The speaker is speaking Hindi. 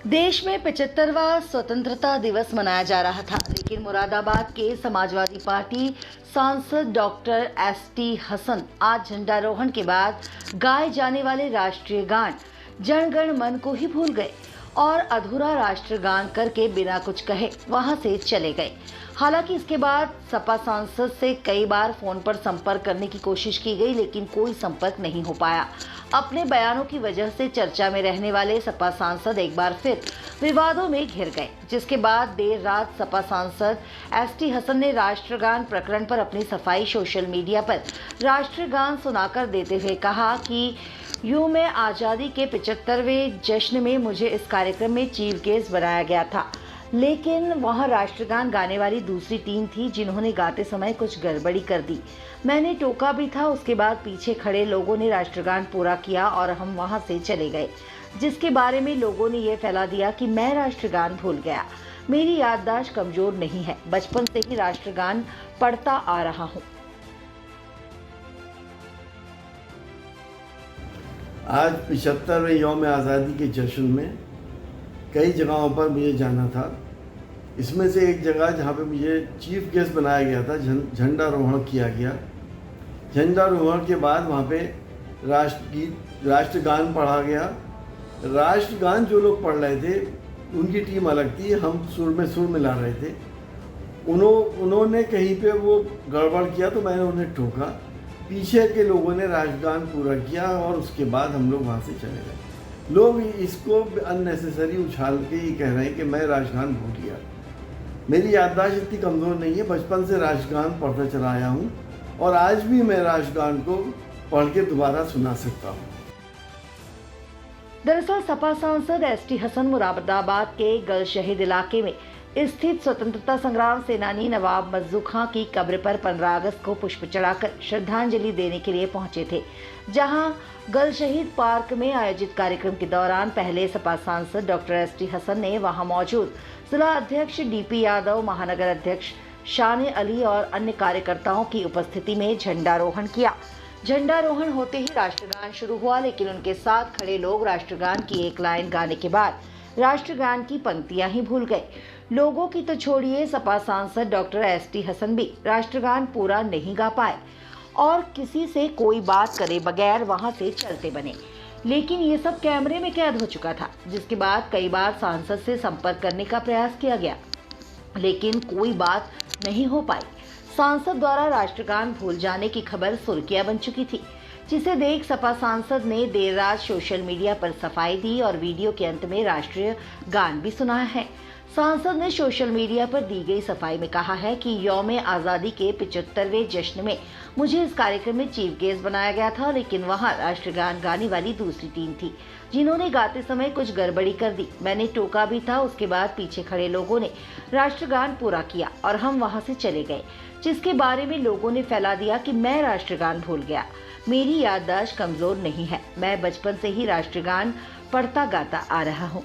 देश में 75वां स्वतंत्रता दिवस मनाया जा रहा था, लेकिन मुरादाबाद के समाजवादी पार्टी सांसद डॉक्टर एसटी हसन आज झंडारोहण के बाद गाए जाने वाले राष्ट्रीय गान जन गण मन को ही भूल गए और अधूरा राष्ट्रगान करके बिना कुछ कहे वहां से चले गए। हालांकि इसके बाद सपा सांसद से कई बार फोन पर संपर्क करने की कोशिश की गई, लेकिन कोई संपर्क नहीं हो पाया। अपने बयानों की वजह से चर्चा में रहने वाले सपा सांसद एक बार फिर विवादों में घिर गए, जिसके बाद देर रात सपा सांसद एसटी हसन ने राष्ट्रगान प्रकरण पर अपनी सफाई सोशल मीडिया पर राष्ट्रगान सुनाकर देते हुए कहा कि यूं में आज़ादी के 75वें जश्न में मुझे इस कार्यक्रम में चीफ गेस्ट बनाया गया था, लेकिन वहां राष्ट्रगान गाने वाली दूसरी टीम थी जिन्होंने गाते समय कुछ गड़बड़ी कर दी। मैंने टोका भी था, उसके बाद पीछे खड़े लोगों ने राष्ट्रगान पूरा किया और हम वहां से चले गए, जिसके बारे में लोगों ने ये फैला दिया कि मैं राष्ट्रगान भूल गया। मेरी याददाश्त कमजोर नहीं है, बचपन से ही राष्ट्रगान पढ़ता आ रहा हूँ। आज 75वें यौम आज़ादी के जश्न में कई जगहों पर मुझे जाना था। इसमें से एक जगह जहाँ पे मुझे चीफ गेस्ट बनाया गया था, झंडारोहण किया गया। झंडारोहण के बाद वहाँ पे राष्ट्रगान पढ़ा गया। राष्ट्रगान जो लोग पढ़ रहे थे उनकी टीम अलग थी, हम सुर में सुर मिला रहे थे। उन्होंने कहीं पे वो गड़बड़ किया तो मैंने उन्हें ठोका। पीछे के लोगों ने राष्ट्रगान पूरा किया और उसके बाद हम लोग वहाँ से चले गए। लोग इसको अननेसेसरी उछाल के ये कह रहे हैं कि मैं राष्ट्रगान भूल गया। मेरी याददाश्त इतनी कमज़ोर नहीं है, बचपन से राष्ट्रगान पढ़ता चला आया हूँ और आज भी मैं राष्ट्रगान को पढ़ के दोबारा सुना सकता हूँ। दरअसल सपा सांसद एसटी हसन मुरादाबाद के गल शहीद इलाके में स्थित स्वतंत्रता संग्राम सेनानी नवाब मज्जू खां की कब्र पर 15 अगस्त को पुष्प चढ़ाकर श्रद्धांजलि देने के लिए पहुंचे थे, जहां गल शहीद पार्क में आयोजित कार्यक्रम के दौरान पहले सपा सांसद डॉक्टर एसटी हसन ने वहां मौजूद जिला अध्यक्ष डीपी यादव, महानगर अध्यक्ष शान अली और अन्य कार्यकर्ताओं की उपस्थिति में झंडारोहण किया। झंडारोहण होते ही राष्ट्रगान शुरू हुआ, लेकिन उनके साथ खड़े लोग राष्ट्रगान की एक लाइन गाने के बाद राष्ट्रगान की पंक्तियां ही भूल गए। लोगों की तो छोड़िए, सपा सांसद डॉक्टर एसटी हसन भी राष्ट्रगान पूरा नहीं गा पाए और किसी से कोई बात करे बगैर वहां से चलते बने। लेकिन ये सब कैमरे में कैद हो चुका था, जिसके बाद कई बार सांसद से संपर्क करने का प्रयास किया गया, लेकिन कोई बात नहीं हो पाई। सांसद द्वारा राष्ट्रगान भूल जाने की खबर सुर्खियां बन चुकी थी, जिसे देख सपा सांसद ने देर रात सोशल मीडिया पर सफाई दी और वीडियो के अंत में राष्ट्रीय गान भी सुनाया है। सांसद ने सोशल मीडिया पर दी गई सफाई में कहा है कि यौम आज़ादी के 75वें जश्न में मुझे इस कार्यक्रम में चीफ गेस्ट बनाया गया था, लेकिन वहां राष्ट्रगान गाने वाली दूसरी टीम थी जिन्होंने गाते समय कुछ गड़बड़ी कर दी। मैंने टोका भी था, उसके बाद पीछे खड़े लोगों ने राष्ट्रगान पूरा किया और हम वहां से चले गए, जिसके बारे में लोगों ने फैला दिया कि मैं राष्ट्रगान भूल गया। मेरी याददाश्त कमजोर नहीं है, मैं बचपन से ही राष्ट्रगान पढ़ता गाता आ रहा हूँ।